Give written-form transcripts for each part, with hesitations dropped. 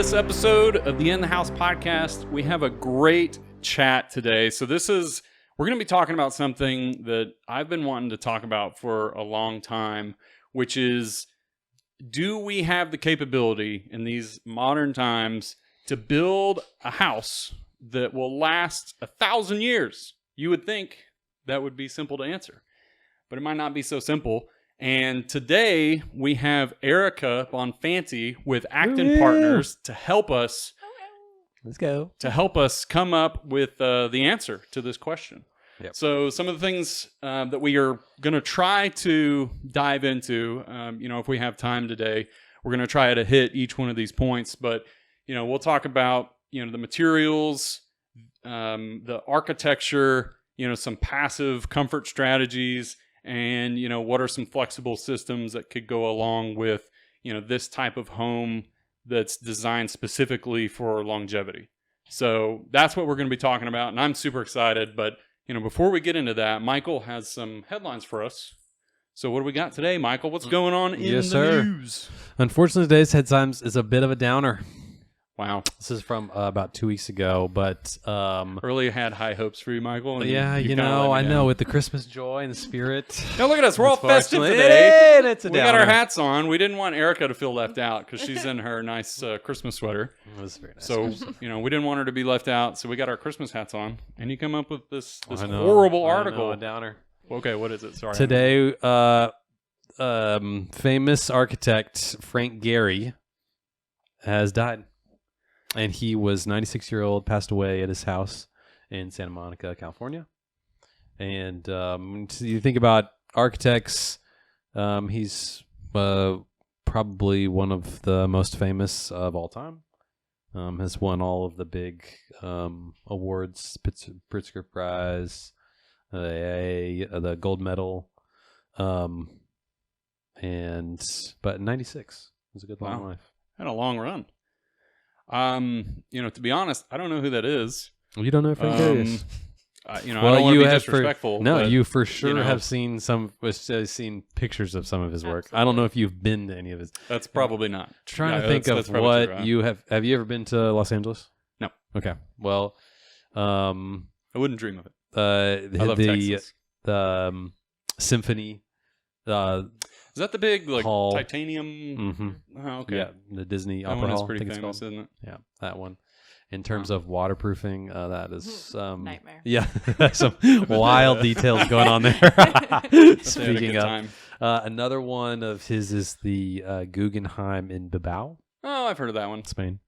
this episode of the In the House podcast. We have a great chat today. So we're going to be talking about something that I've been wanting to talk about for a long time, which is, do we have the capability in these modern times to build a house that will last 1,000 years? You would think that would be simple to answer, but it might not be so simple. And today we have Erika Bonfanti with Acton Partners to help us. Let's go. To help us come up with the answer to this question. Yep. So some of the things that we are going to try to dive into, if we have time today, we're going to try to hit each one of these points. But, we'll talk about, the materials, the architecture, some passive comfort strategies, and, what are some flexible systems that could go along with, this type of home that's designed specifically for longevity. So that's what we're going to be talking about, and I'm super excited. But, before we get into that, Michael has some headlines for us. So what do we got today, Michael? What's going on in the news? Unfortunately, today's headlines is a bit of a downer. Wow. This is from about 2 weeks ago, but... Really had high hopes for you, Michael. And yeah, I know, with the Christmas joy and the spirit. Now look at us. We're all festive today. And it's a we got our hats on. We didn't want Erika to feel left out because she's in her nice Christmas sweater. It was very nice. So, we didn't want her to be left out, so we got our Christmas hats on. And you come up with this horrible article. A downer. Okay, what is it? Sorry. Today, famous architect Frank Gehry has died. And he was 96-year-old, passed away at his house in Santa Monica, California. And so you think about architects, he's probably one of the most famous of all time. Has won all of the big awards, Pritzker Prize, the gold medal, but 96 was a good long life. Had a long run. To be honest, I don't know who that is. You don't know who Frank Gehry is? I don't want to be disrespectful. You for sure have seen seen pictures of some of his work. Absolutely. I don't know if you've been to any of his. That's probably not. Trying to think of what true, you have. Have you ever been to Los Angeles? No. Okay. Well, I wouldn't dream of it. I love Texas. The symphony. Is that the big hall. titanium? Mm-hmm. Oh, okay. Yeah, the Disney that Opera one Hall. is pretty famous, isn't it? Yeah, that one. In terms of waterproofing, that is nightmare. Yeah, some wild details going on there. Speaking of, another one of his is the Guggenheim in Bilbao. Oh, I've heard of that one. Spain.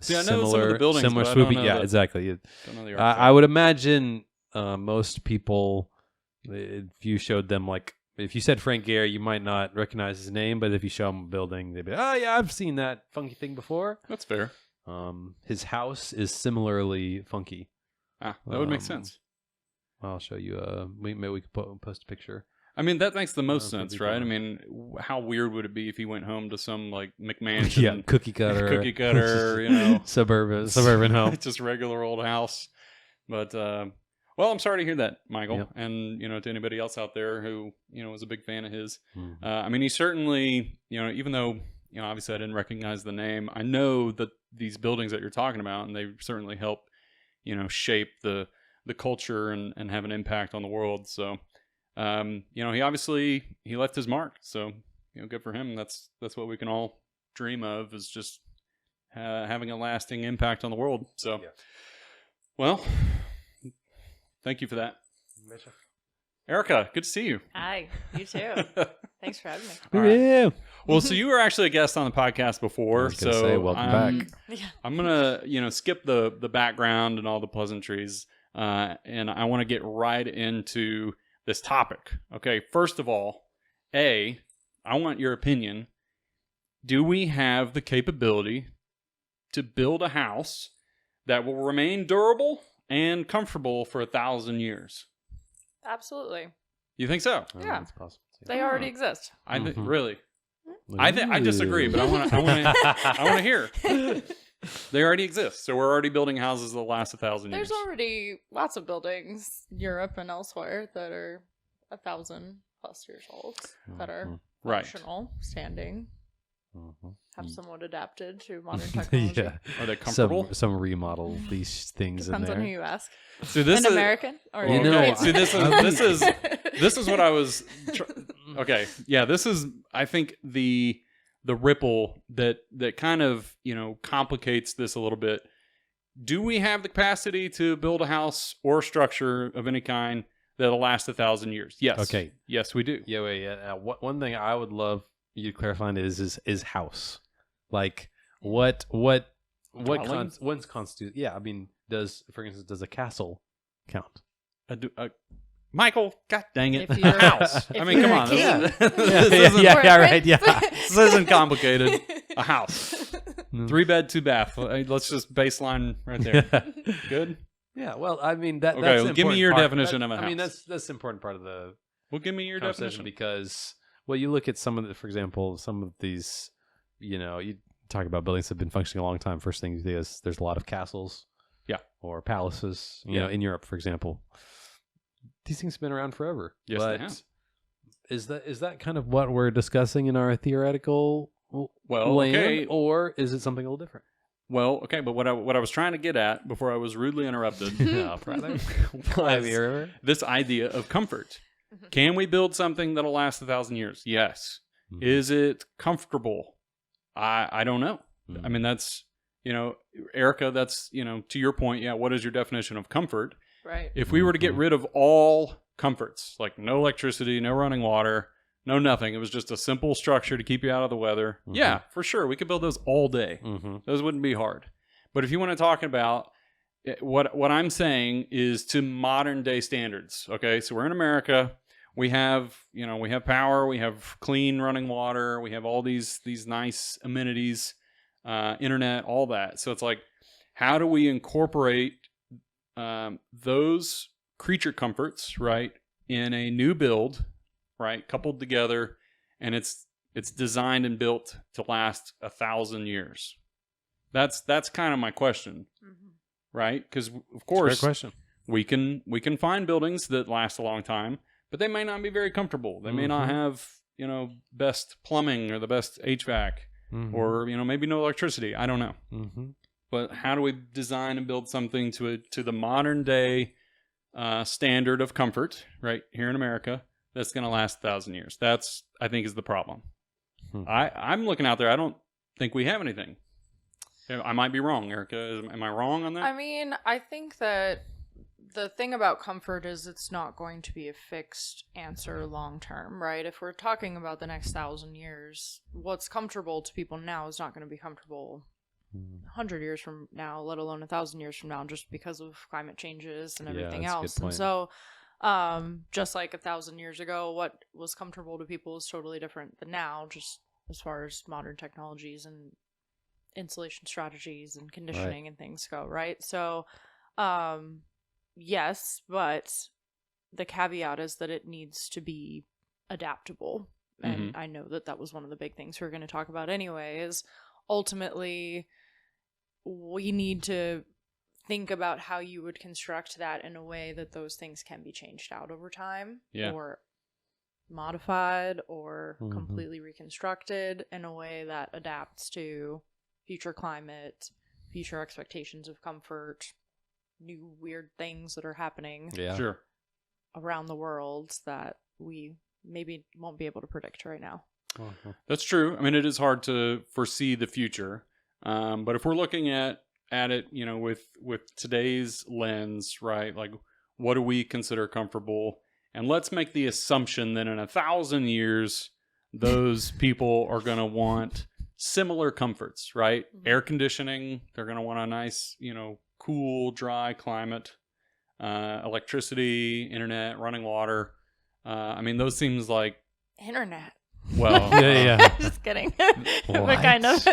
See, I know some of the buildings, similar but swooping. I don't know exactly. Don't know the I would imagine most people, if you showed them if you said Frank Gehry, you might not recognize his name, but if you show them a building, they'd be, oh yeah, I've seen that funky thing before. That's fair. His house is similarly funky. That would make sense. I'll show you. Maybe we could post a picture. I mean, that makes the most sense, right? I mean, how weird would it be if he went home to some McMansion, cookie cutter, suburban home, just regular old house. But well, I'm sorry to hear that, Michael, Yep. and to anybody else out there who was a big fan of his. Mm-hmm. I mean, he certainly, even though obviously I didn't recognize the name, I know that these buildings that you're talking about, and they certainly help, shape the culture and have an impact on the world. So, he left his mark. So, good for him. That's what we can all dream of, is just having a lasting impact on the world. So, well, thank you for that. Erika, good to see you. Hi, you too. Thanks for having me. Yeah. Well, so you were actually a guest on the podcast before. I was gonna say, welcome back. Yeah. I'm gonna, skip the background and all the pleasantries, and I want to get right into this topic. Okay, first of all, I want your opinion. Do we have the capability to build a house that will remain durable and comfortable for 1,000 years? Absolutely. You think so? Yeah. That's possible. They already exist. I think really. I disagree, but I want to hear. They already exist, so we're already building houses that last 1,000 years. There's already lots of buildings, Europe and elsewhere, that are 1,000+ years old, that are functional, standing, have somewhat adapted to modern technology. Yeah. Are they comfortable? Some remodel these things Depends in on who there. you ask. So this An is American or Well, You know, okay. See, this is what I was. Mm. Okay, yeah, this is. I think the ripple that kind of complicates this a little bit. Do we have the capacity to build a house or structure of any kind that'll last 1,000 years? Yes. Okay. Yes, we do. Yeah, wait. Yeah. One thing I would love you to clarify is house. Like what Dwelling? what's constitute? Yeah, I mean, for instance, does a castle count? Michael, god dang it, If you're- house. if I mean, you're come a on. king. This Yeah, isn't, yeah, right, yeah. this isn't complicated. A house, Mm. 3 bed, 2 bath. Let's just baseline right there. Good. Yeah. Well, I mean that's Okay, the well, give me important your part. definition of a I mean house. that's the important part of the Well, give me your conversation definition. because you look at for example, some of these, you talk about buildings that have been functioning a long time. First thing you see is there's a lot of castles, Yeah. or palaces. You Yeah. know, in Europe, for example, these things have been around forever. Yes, but they have. is that kind of what we're discussing in our theoretical Well, land, okay. or is it something a little different? Well, okay, but what I was trying to get at before I was rudely interrupted Yeah, brother. was this idea of comfort. Mhm. Can we build something that'll last 1,000 years? Yes. Mhm. Is it comfortable? I don't know. Mhm. I mean, that's Erica. That's to your point. Yeah. What is your definition of comfort? Right. If we were to get rid of all comforts, like no electricity, no running water, no nothing, it was just a simple structure to keep you out of the weather. Mhm. Yeah, for sure, we could build those all day. Mhm. Those wouldn't be hard. But if you want to talk about what I'm saying is to modern day standards. Okay, so we're in America. We have we have power. We have clean running water. We have all these nice amenities, internet, all that. So it's like, how do we incorporate those creature comforts, right, in a new build, right, coupled together, and it's designed and built to last 1,000 years. That's kind of my question, Mhm. right? Because of Fair course question. we can find buildings that last a long time, but they may not be very comfortable. They may not Mhm. have best plumbing or the best HVAC Mhm. or maybe no electricity. I don't know. Mhm. But how do we design and build something to the modern day standard of comfort, right here in America, that's going to last 1,000 years? That's, I think, is the problem. Hmm. I'm looking out there. I don't think we have anything. I might be wrong, Erica. Am I wrong on that? I mean, I think that the thing about comfort is it's not going to be a fixed answer long term, right? If we're talking about the next 1,000 years, what's comfortable to people now is not going to be comfortable 100 years from now, let alone 1,000 years from now, just because of climate changes and Yeah, everything that's a good else. And point. so, just like 1,000 years ago, what was comfortable to people is totally different than now, just as far as modern technologies and insulation strategies and conditioning and things go, right? So, yes, but the caveat is that it needs to be adaptable. And I know that was one of the big things we're going to talk about anyway, is ultimately we need to think about how you would construct that in a way that those things can be changed out over time, Yeah. or modified or Mhm. completely reconstructed in a way that adapts to future climate, future expectations of comfort, new weird things that are happening Yeah. Sure. around the world that we maybe won't be able to predict right now. Mhm. That's true. I mean, it is hard to foresee the future. But if we're looking at it, with today's lens, right? Like, what do we consider comfortable? And let's make the assumption that in 1,000 years, those people are going to want similar comforts, right? Mhm. Air conditioning. They're going to want a nice, cool, dry climate. Electricity, internet, running water. I mean, those seems like, Internet. well, Yeah. Just kidding. What? But kind of.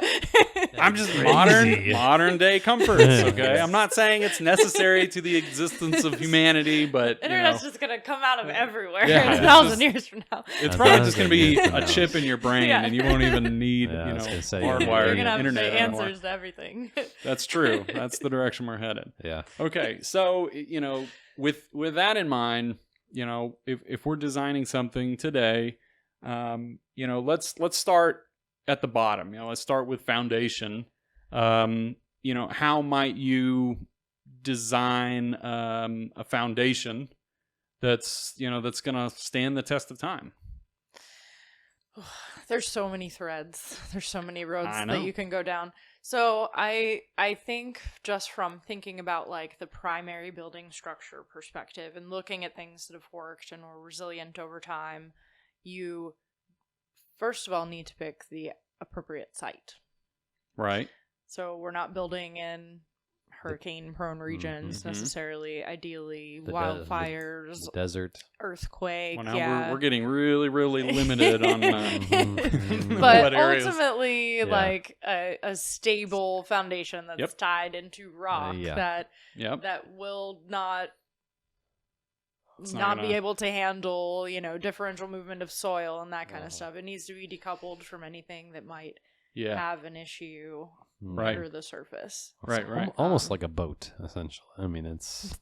I'm just Crazy. modern day comforts. Okay, I'm not saying it's necessary to the existence of humanity, but Internet's just gonna come out of everywhere Yeah, in it's 1,000 just- years from now. it's A probably just 1,000 going to be years from a now. chip in your brain, Yeah. and you won't even need Yeah, I was gonna say, You're hardwired gonna have the internet anymore. answers to everything. That's true. That's the direction we're headed. Yeah. Okay, so with that in mind, if we're designing something today, let's start at the bottom. Let's start with foundation. How might you design a foundation that's going to stand the test of time? There's so many threads. There's so many roads I know. that you can go down. So I think just from thinking about like the primary building structure perspective and looking at things that have worked and were resilient over time, you first of all need to pick the appropriate site. Right. So we're not building in hurricane-prone regions necessarily. Ideally, The wildfires, desert, earthquake. Well, now we're getting really, really limited on but what areas. ultimately, like a stable foundation that's tied into rock that will not be able to handle, differential movement of soil and that kind of stuff. It needs to be decoupled from anything that might have an issue under the surface. Right. Almost like a boat, essentially. I mean, it's...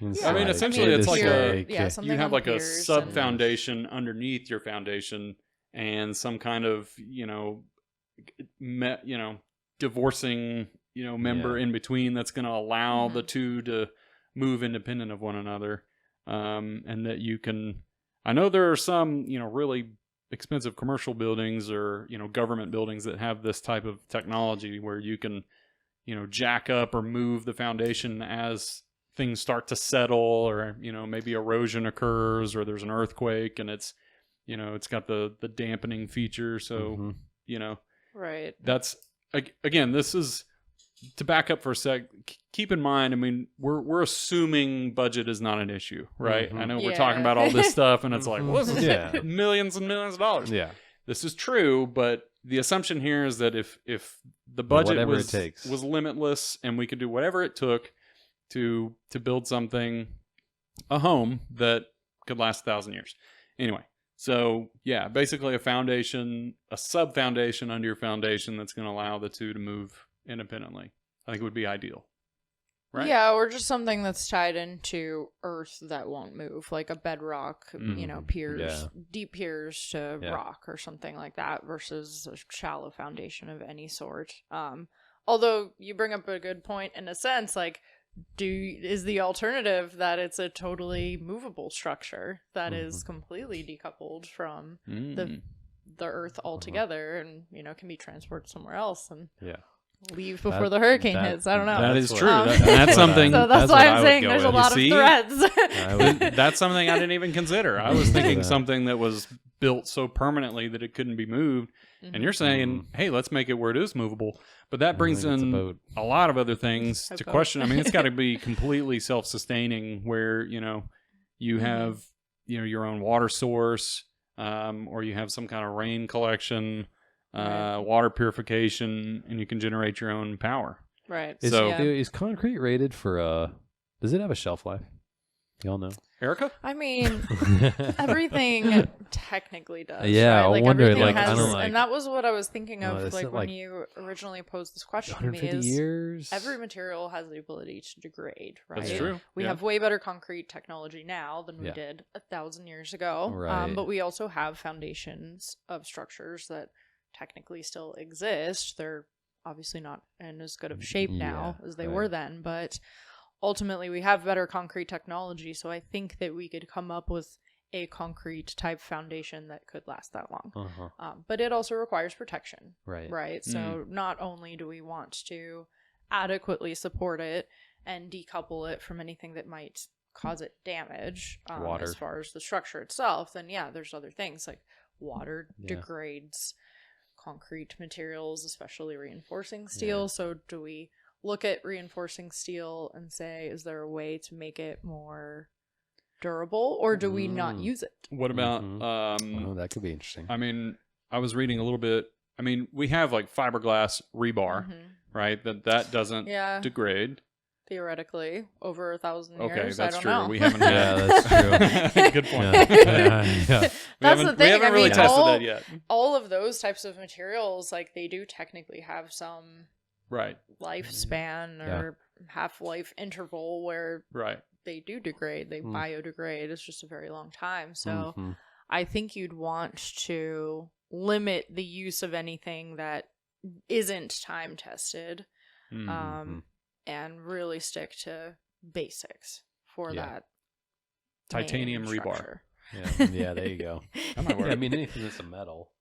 essentially, it's like you have like a sub foundation underneath your foundation, and some kind of divorcing member in between that's going to allow the two to move independent of one another, and that you can. I know there are some really expensive commercial buildings or government buildings that have this type of technology where you can jack up or move the foundation as things start to settle, or maybe erosion occurs, or there's an earthquake, and it's it's got the dampening feature. So right. That's again. This is to back up for a sec. Keep in mind, I mean, we're assuming budget is not an issue, right? I know we're talking about all this stuff, and it's like, well, this is millions and millions of dollars. Yeah, this is true, but the assumption here is that if the budget was limitless and we could do whatever it took to build a home that could last 1,000 years. Anyway, so basically a sub foundation under your foundation that's going to allow the two to move independently. I think it would be ideal. Right? Yeah, or just something that's tied into earth that won't move, like a bedrock, piers, deep piers to rock or something like that, versus a shallow foundation of any sort. Although you bring up a good point in a sense, like, is the alternative that it's a totally movable structure that is completely decoupled from the earth altogether, and can be transported somewhere else and leave before the hurricane hits. I don't know. That is true. That's something. So that's why I'm saying there's a lot of threads. That's something I didn't even consider. I was thinking something that was built so permanently that it couldn't be moved. And you're saying, hey, let's make it where it is movable. But that brings in a lot of other things to question. I mean, it's got to be completely self-sustaining, where you have your own water source, or you have some kind of rain collection, water purification, and you can generate your own power. Right. Is concrete rated for does it have a shelf life? Y'all know? Erika? I mean, everything technically does. Yeah, right? I wonder. And that was what I was thinking of, when you originally posed this question to me. 150 years. Every material has the ability to degrade, right? That's true. We have way better concrete technology now than we did 1,000 years ago. Right. But we also have foundations of structures that technically still exist. They're obviously not in as good of shape now as they were then, but ultimately we have better concrete technology, so I think that we could come up with a concrete type foundation that could last that long. But it also requires protection, right? So not only do we want to adequately support it and decouple it from anything that might cause it damage, as far as the structure itself, then there's other things like water degrades concrete materials, especially reinforcing steel. So do we look at reinforcing steel and say, is there a way to make it more durable, or do we not use it? What about that could be interesting. I mean, I was reading a little bit. I mean, we have like fiberglass rebar, right? That doesn't degrade. Theoretically, over 1,000 years. Okay, that's true. Know. We haven't. That's true. Good point. That's the thing. We haven't really tested that yet. All of those types of materials, like, they do technically have some lifespan or half-life interval where they do degrade. They biodegrade. It's just a very long time. So I think you'd want to limit the use of anything that isn't time tested, and really stick to basics for that titanium main rebar. structure. Yeah, there you go. That might work. Yeah, I mean, anything that's a metal,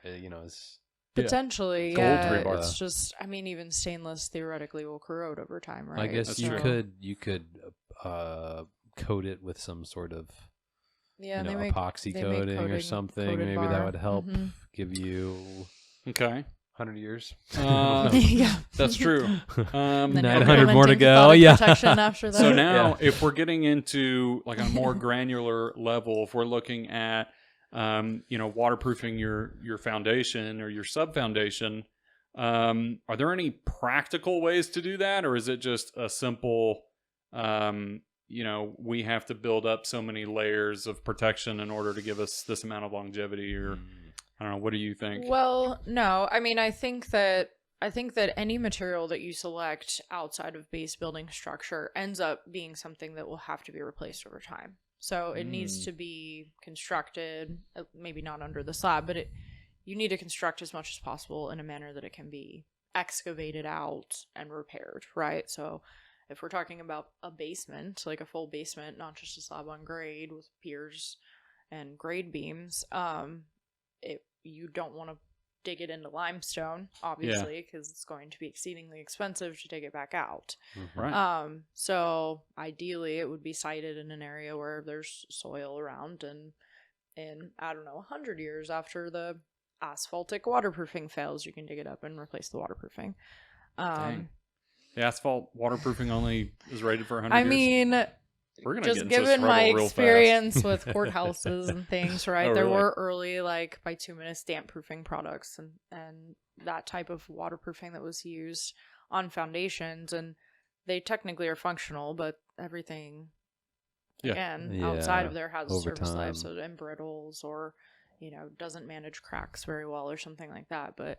is Potentially, Gold yeah. rebar. It's just, I mean, even stainless theoretically will corrode over time, right? I guess That's you true. could coat it with some sort of Yeah, they epoxy make coating or coated something. Maybe bar. that would help Mhm. give you Okay. 100 years. Yeah, That's true. And then 900 more to implementing go. cathodic Yeah. protection after that. So now, Yeah. if we're getting into like a more granular level, if we're looking at, waterproofing your foundation or your sub foundation, are there any practical ways to do that, or is it just a simple, we have to build up so many layers of protection in order to give us this amount of longevity, or I don't know. What do you think? Well, no. I mean, I think that any material that you select outside of base building structure ends up being something that will have to be replaced over time. So it needs to be constructed, maybe not under the slab, but you need to construct as much as possible in a manner that it can be excavated out and repaired, right? So if we're talking about a basement, like a full basement, not just a slab on grade with piers and grade beams, you don't want to dig it into limestone, obviously, because it's going to be exceedingly expensive to dig it back out. Right. So ideally it would be sited in an area where there's soil around, and in, I don't know, 100 years after the asphaltic waterproofing fails, you can dig it up and replace the waterproofing. Dang. The asphalt waterproofing only is rated for 100 I years. mean, We're gonna just get into this given my trouble real experience with courthouses and things, right? Oh, there really? were early like bituminous damp proofing products and that type of waterproofing that was used on foundations, and they technically are functional, but everything again outside of there has a over service life, time. so it embrittles or doesn't manage cracks very well or something like that. But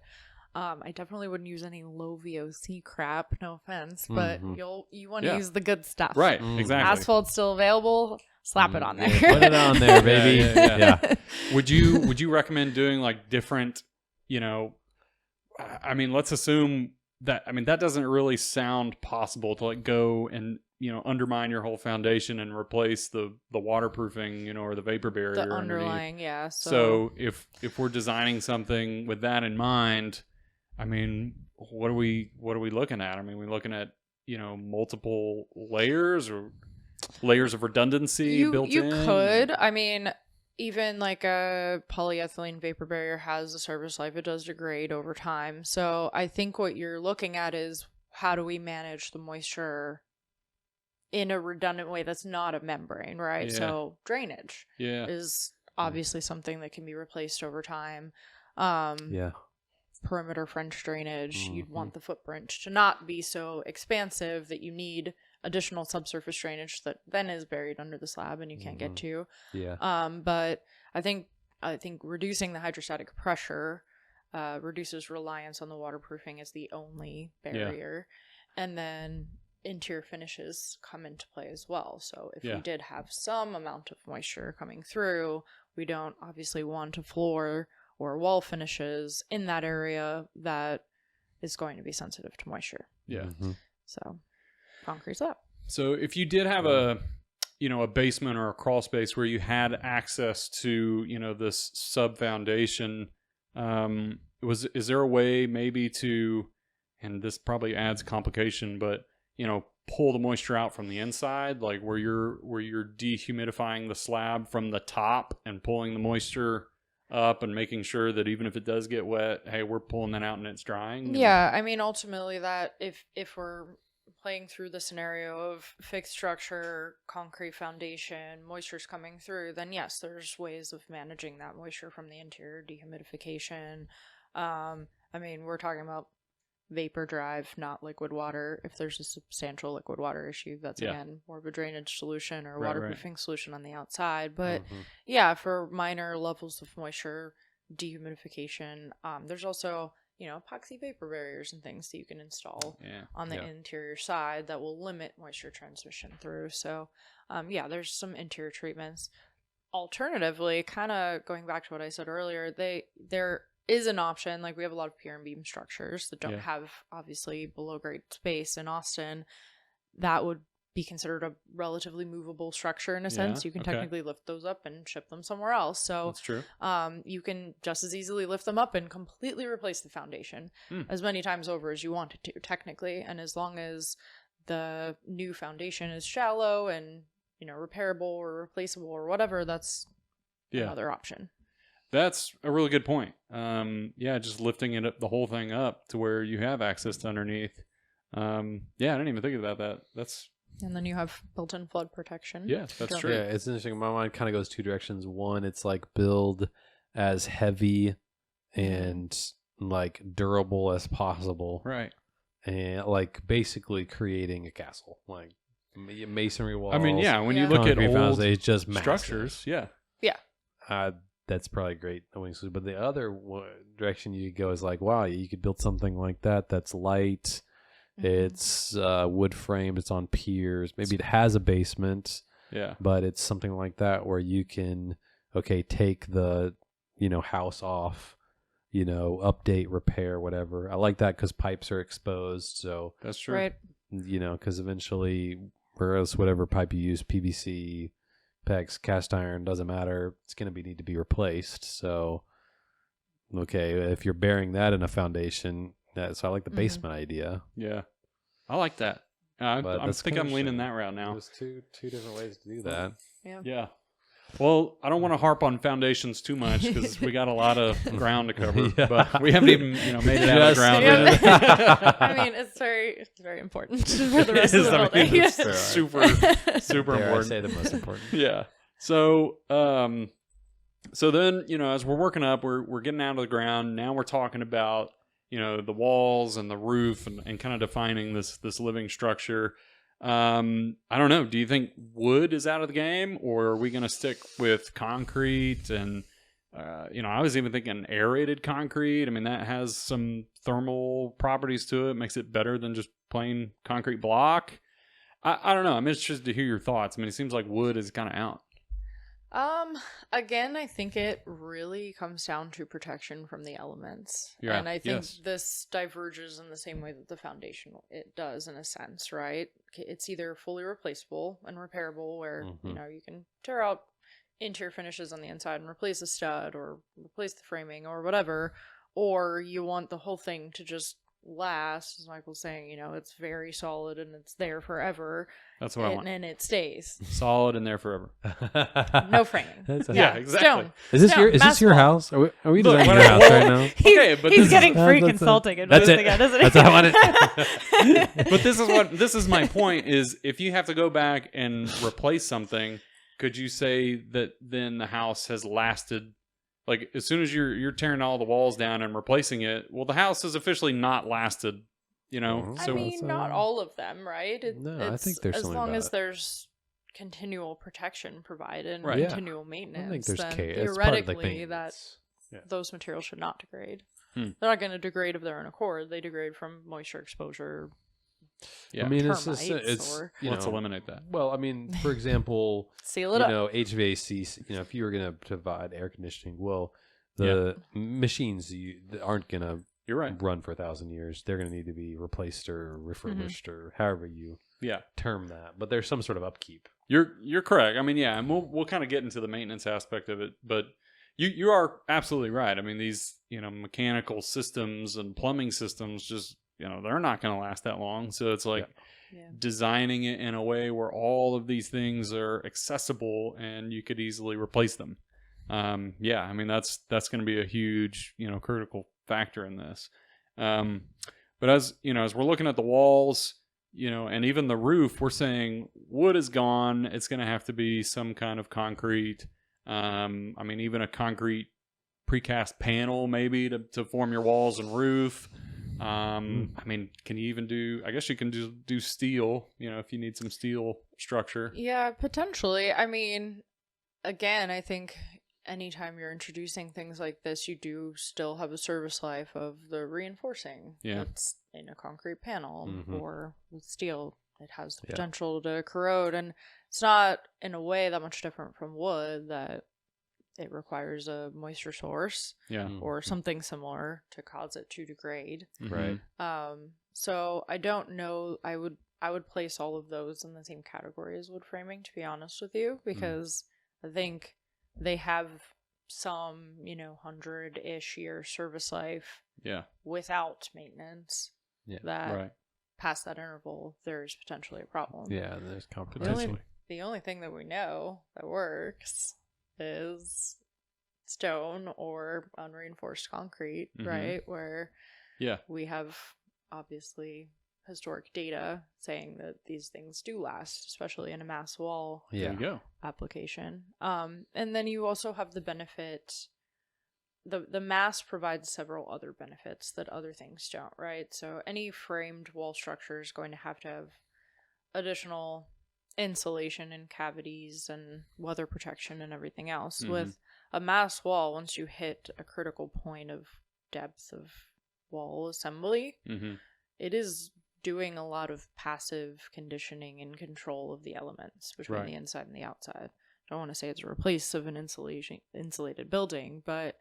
I definitely wouldn't use any low VOC crap, no offense, but you want to use the good stuff. Right, exactly. Asphalt's still available, slap it on there. Put it on there, baby. Yeah. Would you recommend doing like different, I mean, let's assume that, I mean, that doesn't really sound possible to like go and, undermine your whole foundation and replace the waterproofing, or the vapor barrier. The underlying, underneath. So if we're designing something with that in mind, I mean, what are we looking at? I mean, we're looking at, multiple layers or layers of redundancy built in? You could. I mean, even like a polyethylene vapor barrier has a service life. It does degrade over time. So I think what you're looking at is how do we manage the moisture in a redundant way that's not a membrane, right? Yeah. So drainage is obviously something that can be replaced over time. Perimeter French drainage, you'd want the footprint to not be so expansive that you need additional subsurface drainage that then is buried under the slab and you can't get to. But I think reducing the hydrostatic pressure reduces reliance on the waterproofing as the only barrier. And then interior finishes come into play as well. So if we did have some amount of moisture coming through, we don't obviously want a floor or wall finishes in that area that is going to be sensitive to moisture. So concrete's up. So if you did have a basement or a crawl space where you had access to, this sub foundation, is there a way maybe to, and this probably adds complication, but pull the moisture out from the inside, like where you're dehumidifying the slab from the top and pulling the moisture up and making sure that even if it does get wet, hey, we're pulling that out and it's drying? Yeah, I mean, ultimately that if we're playing through the scenario of fixed structure, concrete foundation, moisture's coming through, then yes, there's ways of managing that moisture from the interior, dehumidification. I mean, we're talking about vapor drive, not liquid water. If there's a substantial liquid water issue, that's again more of a drainage solution or waterproofing solution on the outside. But for minor levels of moisture, dehumidification, there's also epoxy vapor barriers and things that you can install on the interior side that will limit moisture transmission through. So there's some interior treatments. alternatively, kind of going back to what I said earlier, there is an option. Like, we have a lot of pier and beam structures that don't have, obviously, below grade space in Austin. That would be considered a relatively movable structure in a sense. You can technically lift those up and ship them somewhere else. So that's true. You can just as easily lift them up and completely replace the foundation as many times over as you wanted to, technically. And as long as the new foundation is shallow and, you know, repairable or replaceable or whatever, that's another option. That's a really good point. Just lifting it up, the whole thing up to where you have access to underneath. I didn't even think about that. And then you have built-in flood protection. Yeah, that's true. Yeah, it's interesting. My mind kind of goes two directions. One, it's like build as heavy and like durable as possible. Right. And like basically creating a castle, like masonry walls. I mean, when you look at old it's just structures, that's probably great. But the other direction you could go is like, wow, you could build something like that that's light. It's wood framed. It's on piers. Maybe it has a basement. Yeah. But it's something like that where you can, take the, house off, update, repair, whatever. I like that because pipes are exposed. So that's true. Right. Because eventually, whereas whatever pipe you use, PVC, PEX, cast iron, doesn't matter. It's going to need to be replaced. So, if you're burying that in a foundation. Yeah, so I like the basement idea. Yeah, I like that. I think I'm leaning that route now. There's two different ways to do that. Yeah. Well, I don't want to harp on foundations too much because we got a lot of ground to cover, but we haven't even made it out of the ground yet. I mean, it's very important for the rest of the building. It's super important. I say the most important. Yeah. So, so then as we're working up, we're getting out of the ground. Now we're talking about the walls and the roof and kind of defining this living structure. I don't know. Do you think wood is out of the game, or are we going to stick with concrete? And, I was even thinking aerated concrete. I mean, that has some thermal properties to it, makes it better than just plain concrete block. I don't know. I'm interested to hear your thoughts. I mean, it seems like wood is kind of out. Again, I think it really comes down to protection from the elements. Yeah, and I think this diverges in the same way that the foundation it does in a sense, right? It's either fully replaceable and repairable where, you can tear out interior finishes on the inside and replace a stud or replace the framing or whatever, or you want the whole thing to just last, as Michael's saying, it's very solid and it's there forever. That's what I want. And it stays solid and there forever. No framing. Yeah, exactly. Stone. Is this your house? Are we designing your house right now? He's getting free consulting advice again, isn't he? That's how I want it. But this is my point: is if you have to go back and replace something, could you say that then the house has lasted? Like, as soon as you're tearing all the walls down and replacing it, well, the house has officially not lasted, So, I mean, not all of them, right? I think there's as something long about as it. there's continual protection provided and Right. continual maintenance, I think there's then care. It's part of the theoretically that those materials should not degrade. They're not going to degrade of their own accord. They degrade from moisture exposure. Yeah. I mean, termites let's eliminate that. Well, I mean, for example, seal it up. HVAC. If you were going to provide air conditioning, well, the machines aren't going to You're right. run for 1,000 years. They're going to need to be replaced or refurbished or however you term that. But there's some sort of upkeep. You're correct. I mean, and we'll kind of get into the maintenance aspect of it, but you are absolutely right. I mean, these mechanical systems and plumbing systems just they're not going to last that long. So it's like designing it in a way where all of these things are accessible and you could easily replace them. I mean, that's going to be a huge, critical factor in this. But as we're looking at the walls, and even the roof, we're saying wood is gone. It's going to have to be some kind of concrete. I mean, even a concrete precast panel maybe to form your walls and roof. I mean, can you even I guess you can do steel, if you need some steel structure. Yeah, potentially. I mean, again, I think anytime you're introducing things like this, you do still have a service life of the reinforcing. Yeah. It's in a concrete panel or with steel. it has the potential to corrode, and it's not in a way that much different from wood, that it requires a moisture source or something similar to cause it to degrade. Right. So I don't know. I would place all of those in the same category as wood framing, to be honest with you, because I think they have some, 100-ish year service life without maintenance. Yeah. That past that interval, there's potentially a problem. Yeah, there's competition. The only thing that we know that works is stone or unreinforced concrete, right? Where we have obviously historic data saying that these things do last, especially in a mass wall There you go. application. And then you also have the benefit, the mass provides several other benefits that other things don't, right? So any framed wall structure is going to have additional insulation and cavities and weather protection and everything else. With a mass wall, once you hit a critical point of depth of wall assembly, it is doing a lot of passive conditioning and control of the elements between the inside and the outside. I don't want to say it's a replace of an insulated building, but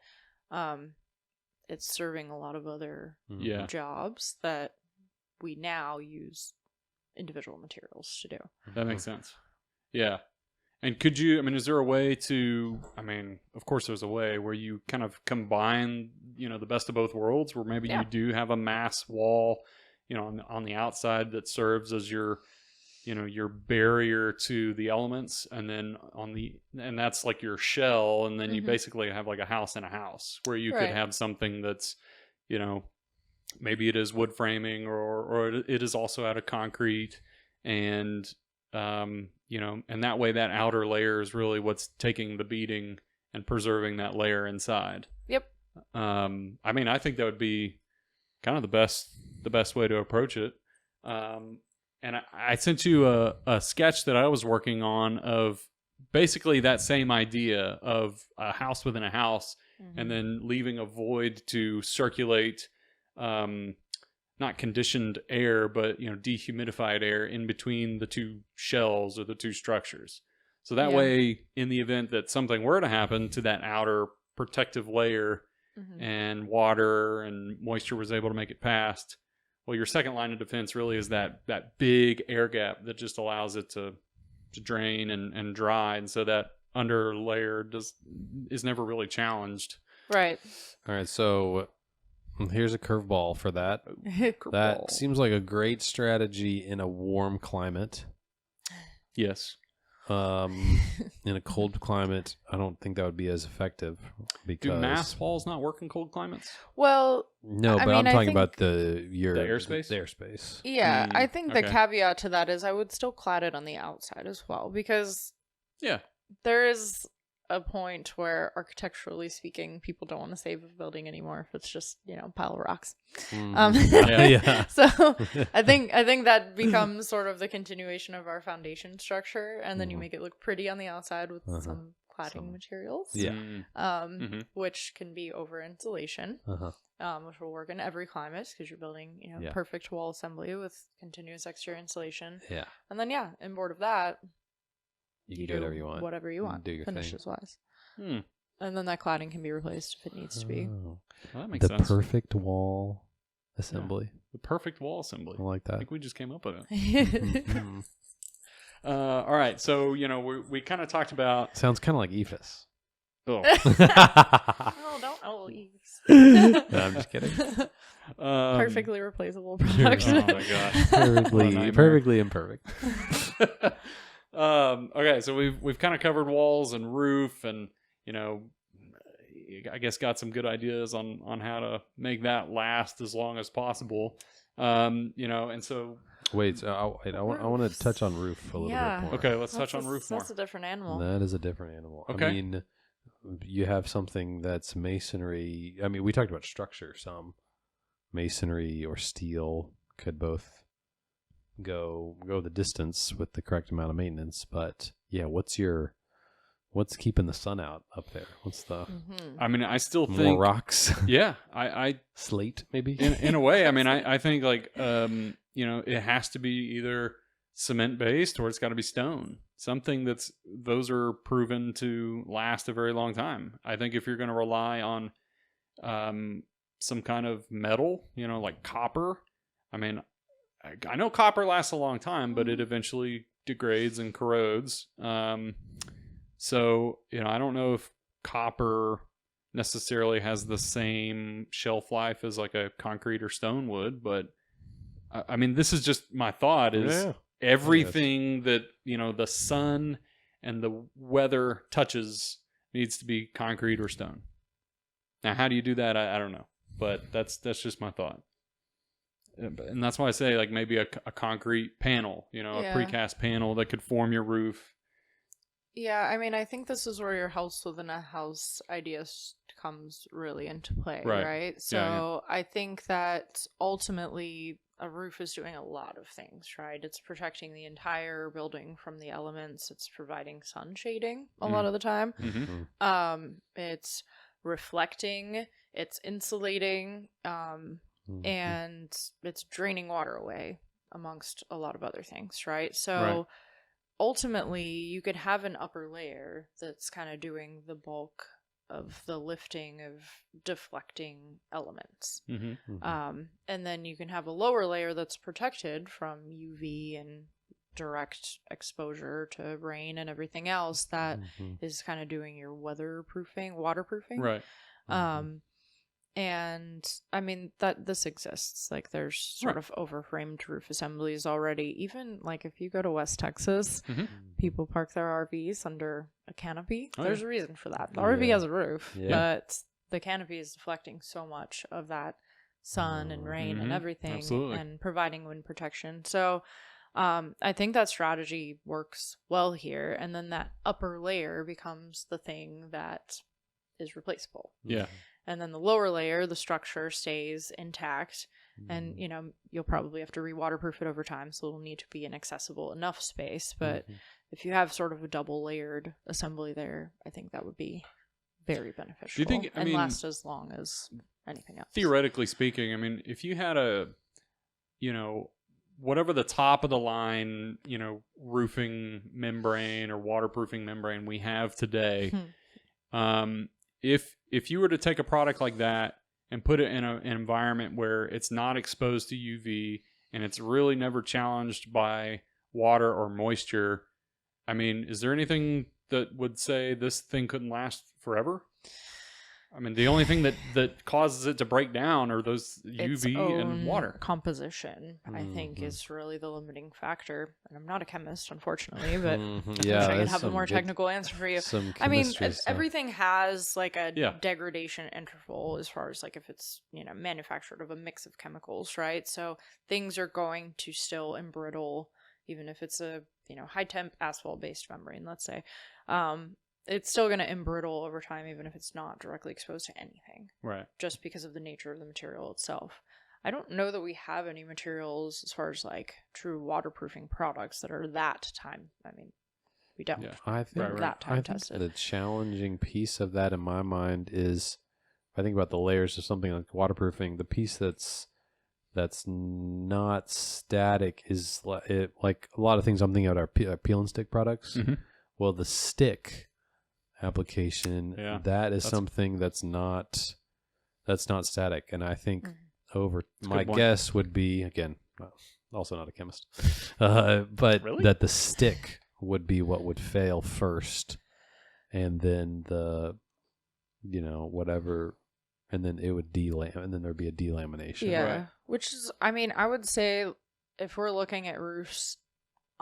it's serving a lot of other jobs that we now use individual materials to do. That makes sense. Yeah. And could you, is there a way to, of course there's a way where you kind of combine, the best of both worlds, where maybe you do have a mass wall, on the outside that serves as your, your barrier to the elements, and then and that's like your shell, and then you basically have like a house in a house, where you could have something that's, maybe it is wood framing, or it is also out of concrete, and and that way that outer layer is really what's taking the beating and preserving that layer inside. Yep. I think that would be kind of the best way to approach it. And I sent you a sketch that I was working on of basically that same idea of a house within a house, and then leaving a void to circulate, not conditioned air, but dehumidified air in between the two shells or the two structures. So that way, in the event that something were to happen to that outer protective layer, and water and moisture was able to make it past, well, your second line of defense really is that big air gap that just allows it to drain and dry, and so that under layer is never really challenged. Right. All right, so here's a curveball for that. That seems like a great strategy in a warm climate. Yes. In a cold climate, I don't think that would be as effective, because do mass walls not work in cold climates? Well, no, but I'm talking about the airspace. The airspace. Yeah, I think the caveat to that is I would still clad it on the outside as well, because there is a point where, architecturally speaking, people don't want to save a building anymore if it's just a pile of rocks. So I think that becomes sort of the continuation of our foundation structure, and then you make it look pretty on the outside with some cladding materials, which can be over insulation, which will work in every climate, because you're building perfect wall assembly with continuous exterior insulation. And then inboard of that, you can do whatever you want. Do your finishes wise. And then that cladding can be replaced if it needs to be. Well, that makes sense. The perfect wall assembly. The perfect wall assembly. I like that. I think we just came up with it. All right. So, we kind of talked about... Sounds kind of like EFIS. Oh. Don't Eves. No, I'm just kidding. Perfectly replaceable product. Oh my gosh. Perfectly imperfect. Okay, so we've kind of covered walls and roof, and I guess got some good ideas on how to make that last as long as possible. And so wait, I want to touch on roof a little bit more. Okay, let's touch on roof more. That's a different animal. That is a different animal. Okay. You have something that's masonry. We talked about structure. Some masonry or steel could both go the distance with the correct amount of maintenance, but what's keeping the sun out up there? What's the I still think more rocks. I slate maybe in a way. I think like it has to be either cement based or it's got to be stone. Something those are proven to last a very long time. I think if you're going to rely on some kind of metal, like copper, I mean, I know copper lasts a long time, but it eventually degrades and corrodes. So, I don't know if copper necessarily has the same shelf life as like a concrete or stone would, but I mean, this is just my thought is everything that, the sun and the weather touches needs to be concrete or stone. Now, how do you do that? I don't know, but that's just my thought. And that's why I say like maybe a concrete panel, a precast panel that could form your roof. Yeah, I mean, I think this is where your house within a house idea comes really into play, right? So I think that ultimately a roof is doing a lot of things, right? It's protecting the entire building from the elements. It's providing sun shading a lot of the time. It's reflecting, it's insulating, and it's draining water away, amongst a lot of other things, right? So ultimately, you could have an upper layer that's kind of doing the bulk of the lifting of deflecting elements. And then you can have a lower layer that's protected from UV and direct exposure to rain and everything else that is kind of doing your waterproofing. Right. And I mean that this exists. Like there's sort of overframed roof assemblies already. Even like if you go to West Texas, people park their RVs under a canopy. There's a reason for that. The RV has a roof, but the canopy is deflecting so much of that sun and rain and everything and providing wind protection. So I think that strategy works well here. And then that upper layer becomes the thing that is replaceable. Yeah. And then the lower layer, the structure stays intact. And, you'll probably have to re-waterproof it over time. So it'll need to be an accessible enough space. But if you have sort of a double layered assembly there, I think that would be very beneficial. Do you think, and last as long as anything else. Theoretically speaking, I mean, if you had whatever the top of the line, roofing membrane or waterproofing membrane we have today, if you were to take a product like that and put it in an environment where it's not exposed to UV and it's really never challenged by water or moisture, I mean, is there anything that would say this thing couldn't last forever? I mean, the only thing that causes it to break down are those UV and water. Composition, I think, is really the limiting factor. And I'm not a chemist, unfortunately, but I wish I could have a more technical answer for you. I mean, everything has like a degradation interval as far as like if it's, manufactured of a mix of chemicals, right? So things are going to still embrittle, even if it's a, high temp asphalt based membrane, let's say. It's still going to embrittle over time, even if it's not directly exposed to anything. Right. Just because of the nature of the material itself. I don't know that we have any materials as far as like true waterproofing products that are that time. I mean, we don't. Yeah. I think that time tested. The challenging piece of that in my mind is, if I think about the layers of something like waterproofing, the piece that's not static is like a lot of things I'm thinking about are peel and stick products. Well, the stick application, that is something that's not static, and I think my guess would be, again, also not a chemist, but that the stick would be what would fail first, and then the whatever, and then it would and then there'd be a delamination. Which is, I mean, I would say if we're looking at roofs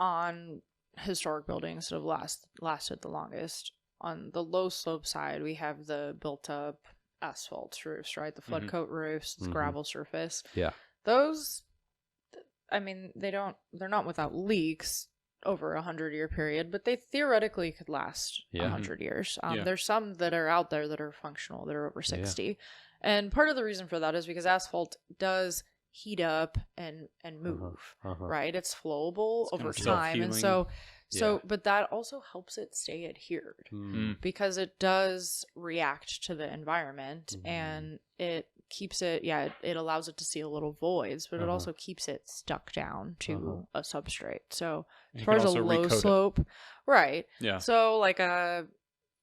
on historic buildings that have lasted the longest, on the low slope side, we have the built up asphalt roofs, right? The flood coat roofs, it's gravel surface. Yeah. Those, I mean, they're not without leaks over 100-year period, but they theoretically could last 100 years. There's some that are out there that are functional, that are over 60. Yeah. And part of the reason for that is because asphalt does heat up and move, right? It's flowable over time. And but that also helps it stay adhered because it does react to the environment and it keeps it, it allows it to seal little voids, but it also keeps it stuck down to a substrate. So as far as a low slope, right? Yeah. So like a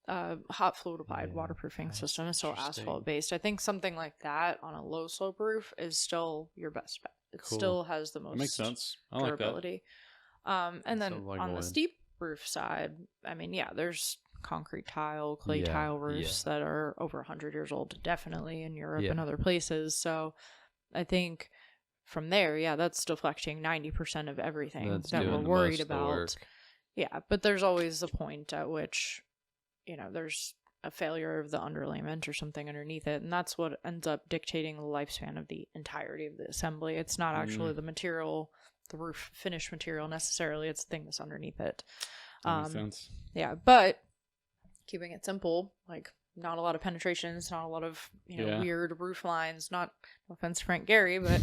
hot fluid applied waterproofing system is still asphalt based. I think something like that on a low slope roof is still your best bet. It still has the most makes sense. I like durability. And then on the steep roof side, I mean, there's concrete tile, clay tile roofs that are over 100 years old, definitely in Europe and other places. So I think from there, that's deflecting 90% of everything that we're worried about. Yeah, but there's always a point at which, there's a failure of the underlayment or something underneath it, and that's what ends up dictating the lifespan of the entirety of the assembly. It's not actually the material, the roof finish material necessarily, it's the thing that's underneath it. That makes sense. Yeah, but keeping it simple, like not a lot of penetrations, not a lot of weird roof lines. Not, no offense to Frank Gehry, but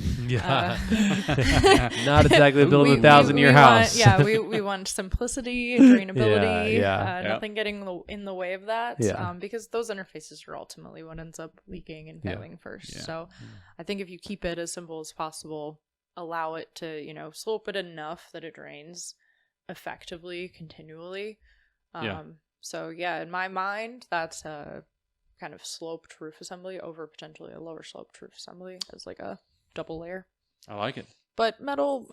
not exactly building a 1,000-year house. We want simplicity, drainability, nothing getting in the way of that. Because those interfaces are ultimately what ends up leaking and failing first. Yeah. So I think if you keep it as simple as possible, allow it to slope it enough that it drains effectively, continually. So in my mind, that's a kind of sloped roof assembly over potentially a lower sloped roof assembly as like a double layer. I like it. But metal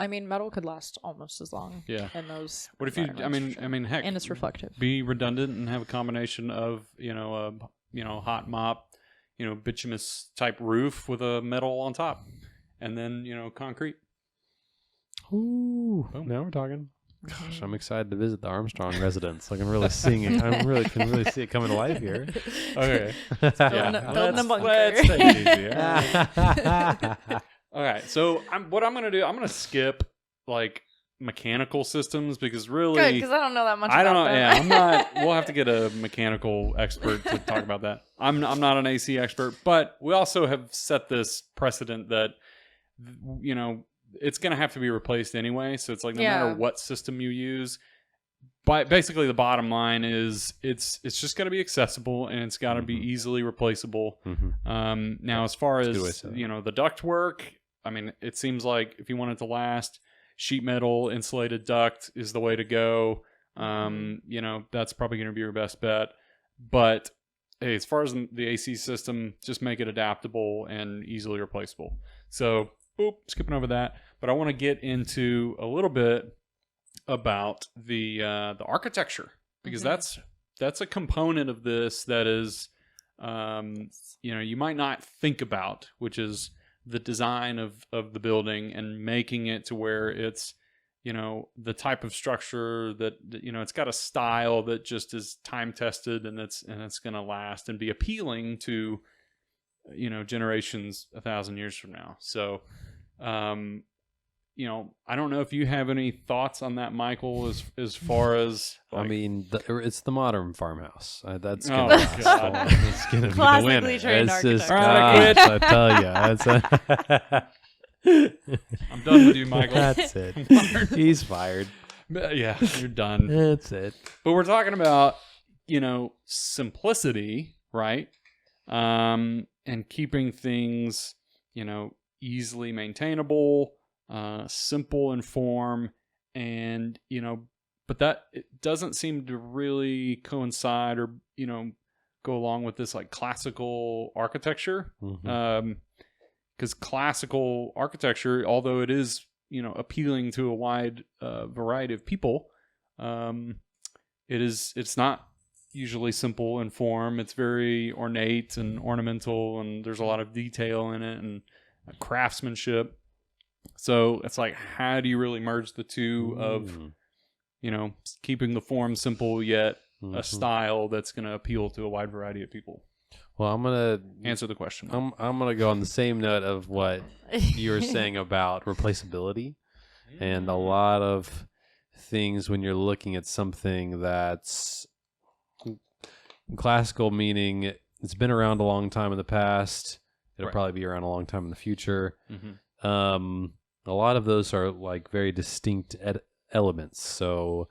could last almost as long. Yeah. In those. What if you? I mean, heck. And it's reflective. Be redundant and have a combination of hot mop, bituminous type roof with a metal on top, and then concrete. Ooh, now we're talking. Gosh, I'm excited to visit the Armstrong residence. Like I'm really seeing it. I really can really see it coming to life here. Okay. Building a bunker. Let's take it easy. All right. So what I'm going to do, I'm going to skip like mechanical systems because really. Good, because I don't know that much about them. Yeah, I'm not. We'll have to get a mechanical expert to talk about that. I'm not an AC expert, but we also have set this precedent that, it's going to have to be replaced anyway. So it's like no matter what system you use, but basically the bottom line is it's just got to be accessible and it's got to be easily replaceable. Now, as far as the duct work, I mean, it seems like if you want it to last, sheet metal insulated duct is the way to go. That's probably going to be your best bet. But hey, as far as the AC system, just make it adaptable and easily replaceable. So. Skipping over that, but I want to get into a little bit about the architecture because that's a component of this that is, you might not think about, which is the design of the building and making it to where it's, the type of structure that it's got a style that just is time tested and it's going to last and be appealing to. Generations 1,000 years from now. So, I don't know if you have any thoughts on that, Michael, as far as I mean, it's the modern farmhouse. That's gonna it's gonna be the winner. It's just, I tell you, I'm done with you, Michael. That's it. He's fired. Yeah, you're done. That's it. But we're talking about simplicity, right? And keeping things, easily maintainable, simple in form, and, but that it doesn't seem to really coincide or, go along with this like classical architecture. Because classical architecture, although it is, appealing to a wide variety of people, it's not usually simple in form. It's very ornate and ornamental, and there's a lot of detail in it and craftsmanship. So it's like, how do you really merge the two of, keeping the form simple yet a style that's going to appeal to a wide variety of people? Well, I'm gonna answer the question. I'm gonna go on the same note of what you were saying about replaceability, and a lot of things when you're looking at something that's classical, meaning it's been around a long time in the past. It'll probably be around a long time in the future. A lot of those are like very distinct elements. So,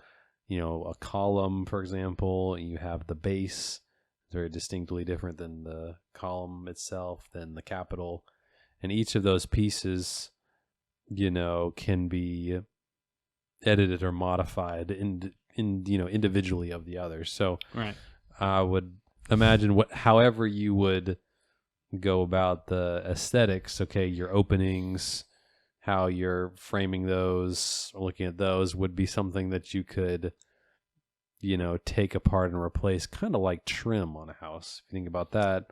a column, for example, you have the base. very distinctly different than the column itself, than the capital. And each of those pieces, can be edited or modified individually of the others. So Right. I would imagine however you would go about the aesthetics, okay, your openings, how you're framing those, looking at those would be something that you could, take apart and replace, kind of like trim on a house. If you think about that,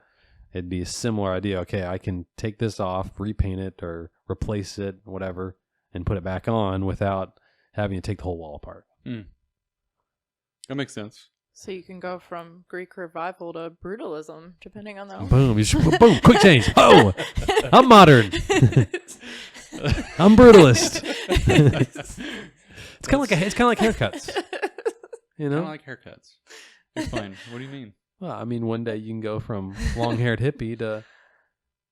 it'd be a similar idea. Okay, I can take this off, repaint it or replace it, whatever, and put it back on without having to take the whole wall apart. That makes sense. So you can go from Greek revival to brutalism, depending on the Boom! Boom! Quick change. Oh, I'm modern. I'm brutalist. It's kind of like haircuts. I don't like haircuts. Explain. What do you mean? Well, I mean, one day you can go from long-haired hippie to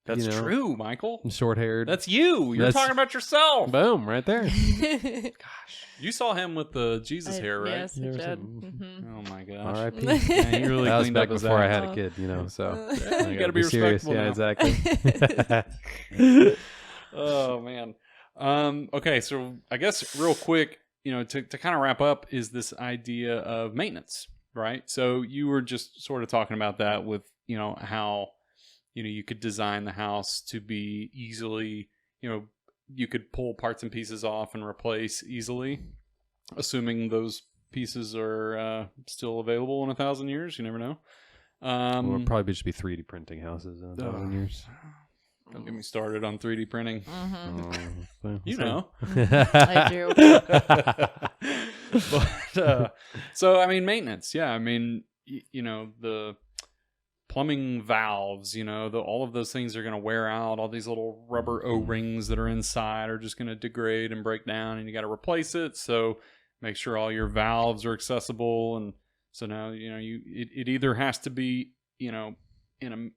That's true, Michael. short-haired. That's you. You're talking about yourself. Boom, right there. Gosh, you saw him with the Jesus hair, right? Yes, I There's did. some- Oh my gosh. R.I.p. Yeah, he really That was cleaned back up his before I act. had a kid, so Yeah, you gotta be serious. respectful Yeah, now. exactly. Oh man. Okay, so I guess real quick, to kind of wrap up is this idea of maintenance, right? So you were just sort of talking about that with, how, you could design the house to be easily, you could pull parts and pieces off and replace easily, assuming those pieces are still available in 1,000 years. You never know. We'll probably just be 3D printing houses in 1,000 years. Don't get me started on 3D printing. You know. I do. But, so, I mean, maintenance. Yeah. I mean, the plumbing valves, all of those things are going to wear out. All these little rubber O-rings that are inside are just going to degrade and break down, and you got to replace it. So make sure all your valves are accessible. And so now, it either has to be, in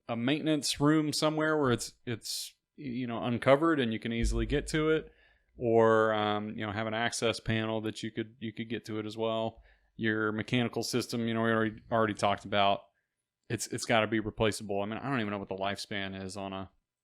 a maintenance room somewhere where it's uncovered and you can easily get to it, or have an access panel that you could get to it as well. Your mechanical system, we already talked about, it's got to be replaceable. I mean, I don't even know what the lifespan is on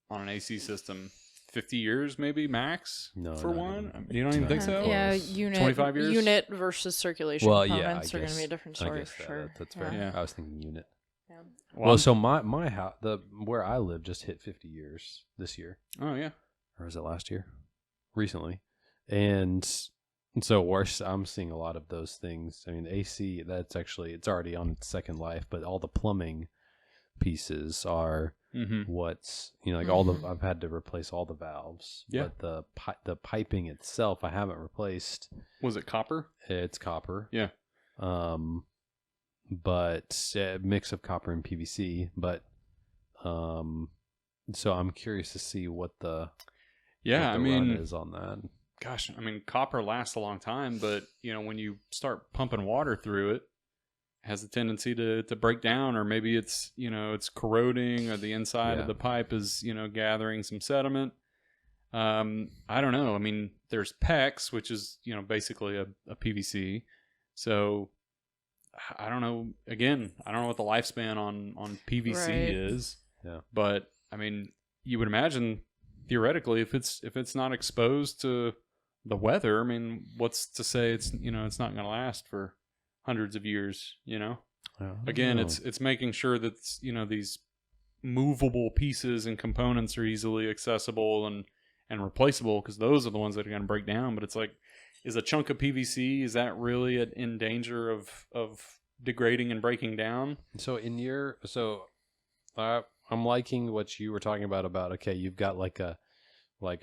an AC system. 50 years maybe max for one. No. You don't even think so? Yeah, unit 25 years? Unit versus circulation components are going to be a different story for sure. That's fair. Yeah. I was thinking unit. Yeah. Well, so my house, where I live, just hit 50 years this year. Oh yeah. Or was it last year? Recently. And so I'm seeing a lot of those things. I mean, AC, it's already on its second life, but all the plumbing pieces are what's, I've had to replace all the valves. Yeah. But the piping itself, I haven't replaced. Was it copper? It's copper. Yeah. But a mix of copper and PVC. But so I'm curious to see what the run is on that. Gosh, I mean, copper lasts a long time, but when you start pumping water through it, has a tendency to break down, or maybe it's it's corroding, or the inside of the pipe is gathering some sediment. I don't know. I mean, there's PEX, which is basically a PVC. So I don't know. Again, I don't know what the lifespan on PVC is. Yeah. But I mean, you would imagine theoretically, if it's not exposed to the weather, I mean, what's to say it's it's not going to last for hundreds of years? Again, it's making sure that these movable pieces and components are easily accessible and replaceable, because those are the ones that are going to break down. But it's like, is a chunk of PVC, is that really in danger of degrading and breaking down? So I'm liking what you were talking about okay, you've got like a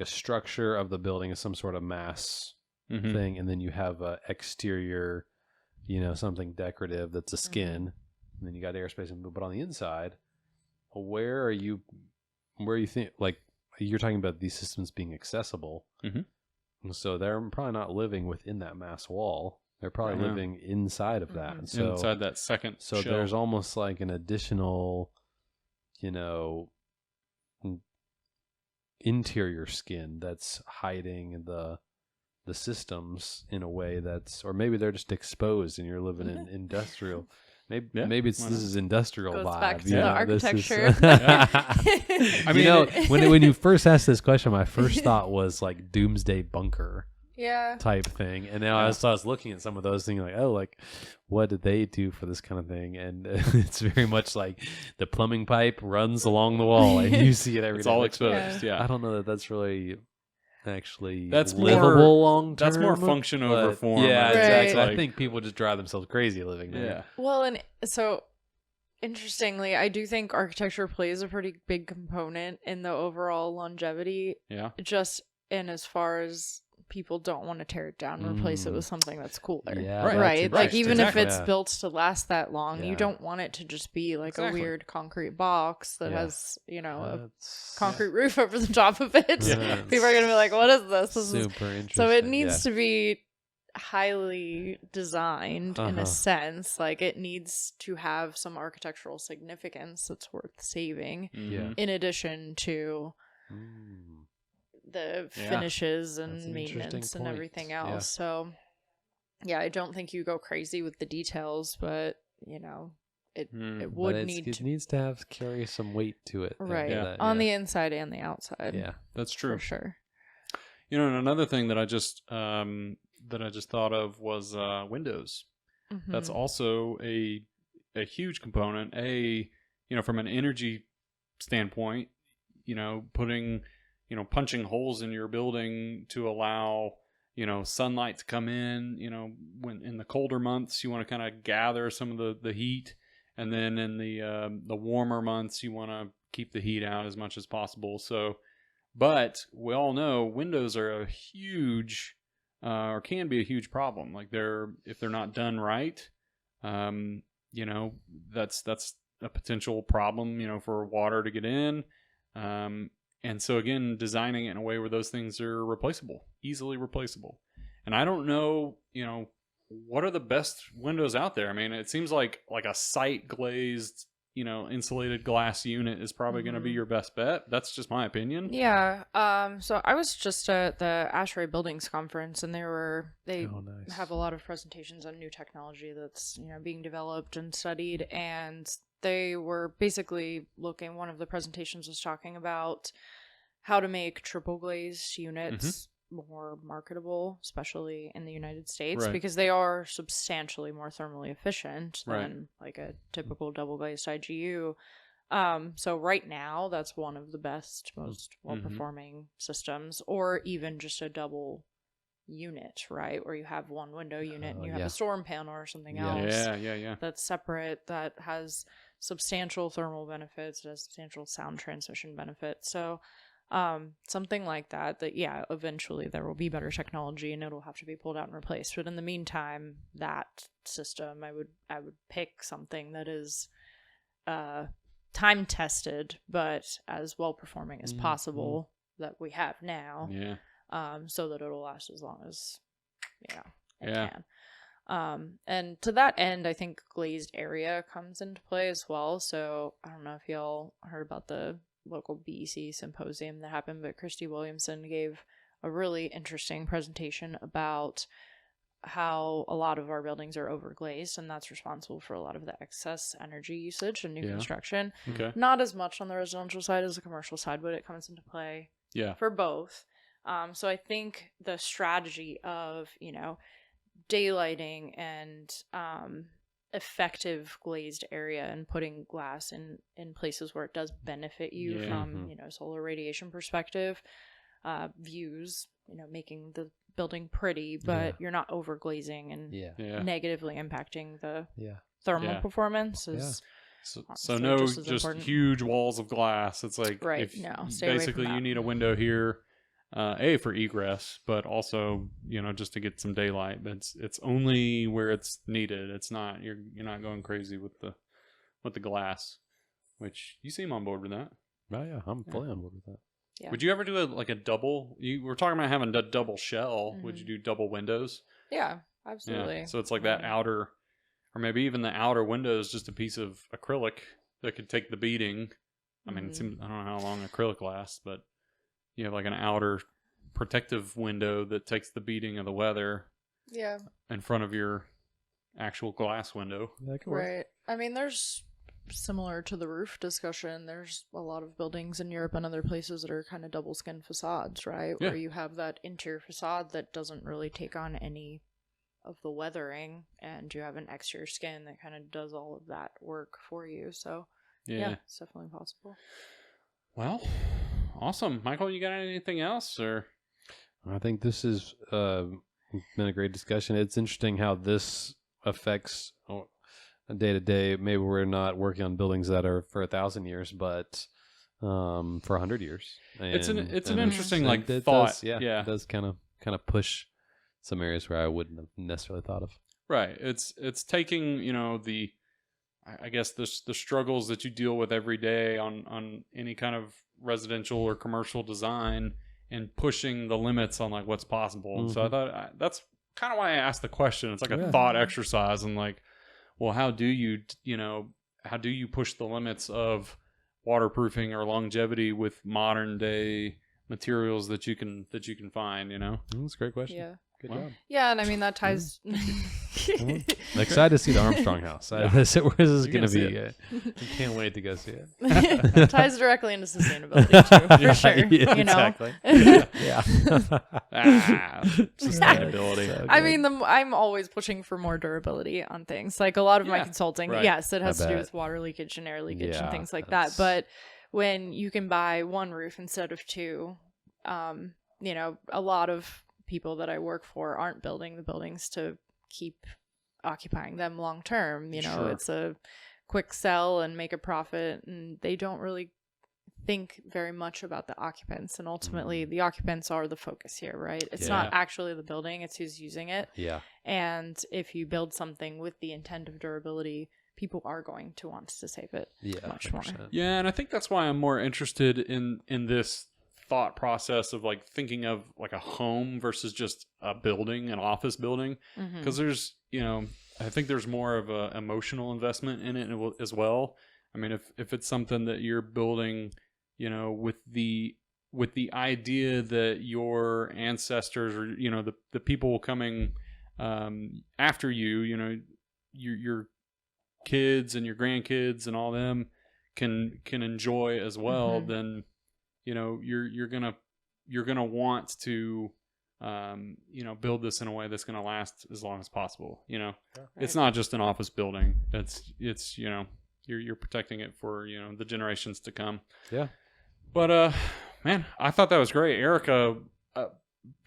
structure of the building as some sort of mass thing, and then you have a exterior, something decorative that's a skin, and then you got airspace. But on the inside, where you think, like, you're talking about these systems being accessible, so they're probably not living within that mass wall. They're probably living inside of that. So inside that second shell. There's almost like an additional, interior skin that's hiding the systems in a way or maybe they're just exposed and you're living in industrial. Maybe Yeah, maybe why this not? is industrial Goes vibe. back to you the know, this is- architecture. I mean, you know, when you first asked this question, my first thought was like doomsday bunker Yeah. type thing, and now I was looking at some of those things like, oh, like what did they do for this kind of thing? And it's very much like the plumbing pipe runs along the wall, and you see it every it's day. all Like, exposed. Yeah. I don't know that that's really actually That's livable more- long term. that's more function over but- form, Yeah, I think. exactly. Like- I think people just drive themselves crazy living there. Yeah. Well, and so interestingly, I do think architecture plays a pretty big component in the overall longevity, Yeah. just in as far as people don't want to tear it down and replace it with something that's cooler. Yeah, Right. that's Right. Like interesting. even if it's Yeah. built to last that long, Yeah. you don't want it to just be like Exactly. a weird concrete box that Yeah. has, a That's concrete roof over the top of it. Yeah. People are going to be like, what is this? This is super interesting. so it needs to be highly designed in Uh-huh. a sense. Like it needs to have some architectural significance that's worth saving, Yeah. in addition to Mm. the Yeah. finishes That's and an interesting maintenance and point. everything Yeah. else. So yeah, I don't think you go crazy with the details, but it But would it need to needs to have carry some weight to it. right Yeah. on the inside and the outside. yeah. That's true. For sure. And another thing that I just thought of was windows. That's Mhm. also a huge component. From an energy standpoint, putting, punching holes in your building to allow, sunlight to come in. When in the colder months, you want to kind of gather some of the heat, and then in the warmer months, you want to keep the heat out as much as possible. So, but we all know windows are a huge, or can be a huge problem. Like if they're not done right, that's a potential problem, for water to get in. And so again, designing it in a way where those things are replaceable, easily replaceable. And I don't know, what are the best windows out there? I mean, it seems like a sight glazed, insulated glass unit is probably going to be your best bet. That's just my opinion. Yeah. So I was just at the ASHRAE Buildings Conference, and they Oh, nice. have a lot of presentations on new technology that's being developed and studied, and they were basically looking. One of the presentations was talking about how to make triple glazed units more marketable, especially in the United States, Right. because they are substantially more thermally efficient Right. than like a typical double glazed IGU. So right now, that's one of the best, most well-performing systems, or even just a double unit, right? Where you have one window unit and you have yeah. a storm panel or something Yeah. else Yeah. that's separate, that has substantial thermal benefits, it has substantial sound transmission benefits. So something like that, yeah, eventually there will be better technology and it'll have to be pulled out and replaced. But in the meantime, that system, I would pick something that is time tested, but as well performing as possible that we have now. Yeah. So that it'll last as long as it Yeah. can. And to that end, I think glazed area comes into play as well. So I don't know if y'all heard about the local BEC symposium that happened, but Christy Williamson gave a really interesting presentation about how a lot of our buildings are overglazed, and that's responsible for a lot of the excess energy usage in new construction. Okay. Not as much on the residential side as the commercial side, but it comes into play for both. So I think the strategy of, daylighting and effective glazed area and putting glass in places where it does benefit you from, solar radiation perspective, views, making the building pretty, but you're not overglazing and negatively impacting the thermal performance is So no just as just important. huge walls of glass. It's like Right, if no, stay away from basically you that. need a window here, for egress, but also just to get some daylight. But it's only where it's needed. It's not you're not going crazy with the glass, which you seem on board with that. Oh yeah, I'm fully on board with that. Yeah. Would you ever do a double? You were talking about having a double shell. Would you do double windows? Yeah, absolutely. Yeah. So it's like that outer, or maybe even the outer window is just a piece of acrylic that could take the beating. I mean, it seems, I don't know how long acrylic lasts, but you have like an outer protective window that takes the beating of the weather Yeah. in front of your actual glass window. That could work. Right. I mean, there's similar to the roof discussion. There's a lot of buildings in Europe and other places that are kind of double skin facades, right? Yeah. Where you have that interior facade that doesn't really take on any of the weathering, and you have an exterior skin that kind of does all of that work for you. So yeah, it's definitely possible. Well, awesome. Michael, you got anything else? Or I think this has been a great discussion. It's interesting how this affects day to day. Maybe we're not working on buildings that are for 1,000 years, but for 100 years. it's an And interesting it thought. Does, it does kind of push some areas where I wouldn't have necessarily thought of. Right. It's taking, the I guess the struggles that you deal with every day on any kind of residential or commercial design and pushing the limits on like what's possible. And so I thought that's kind of why I asked the question. It's like a thought exercise, and like, well, how do you push the limits of waterproofing or longevity with modern day materials that you can find, That's a great question. Yeah. Good job. Yeah, and I mean that ties. I'm excited to see the Armstrong house. Where this is going to see be. it. I can't wait to go see it. It ties directly into sustainability too, for sure. Yeah, you know? exactly. Yeah. Sustainability. So I good. mean, I'm always pushing for more durability on things. Like a lot of my Yeah, consulting, right. yes, it has I to do bet. with water leakage and air leakage Yeah, and things like that's- that. But when you can buy one roof instead of two, a lot of people that I work for aren't building the buildings to keep occupying them long term. Sure. It's a quick sell and make a profit, and they don't really think very much about the occupants, and ultimately the occupants are the focus here, right? It's not Yeah. actually the building, it's who's using it. Yeah. And if you build something with the intent of durability, people are going to want to save it Yeah. much more. 100%. Yeah, and I think that's why I'm more interested in this thought process of like thinking of like a home versus just a building, an office building, Mhm. because there's I think there's more of a emotional investment in it as well. I mean, if it's something that you're building, with the idea that your ancestors or the people coming after you, your kids and your grandkids and all them can enjoy as well, Mhm. then you're gonna want to build this in a way that's gonna last as long as possible. It's not just an office building. It's you're protecting it for the generations to come. Yeah. But man, I thought that was great, Erika.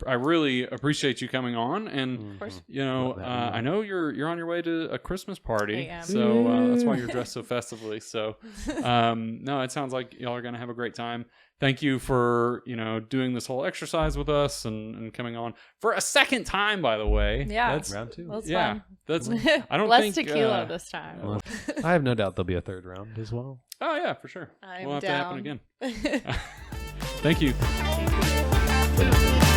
I really appreciate you coming on, and Of course. Love having you. I know you're on your way to a Christmas party, I am. so that's why you're dressed so festively. So, no, it sounds like y'all are gonna have a great time. Thank you for doing this whole exercise with us and coming on for a second time. By the way, Yeah. that's Round two. That's yeah, fun. that's I don't Less think tequila this time. Well, I have no doubt there'll be a third round as well. Oh yeah, for sure. I'm We'll have down. to happen again. Thank you. Thank you.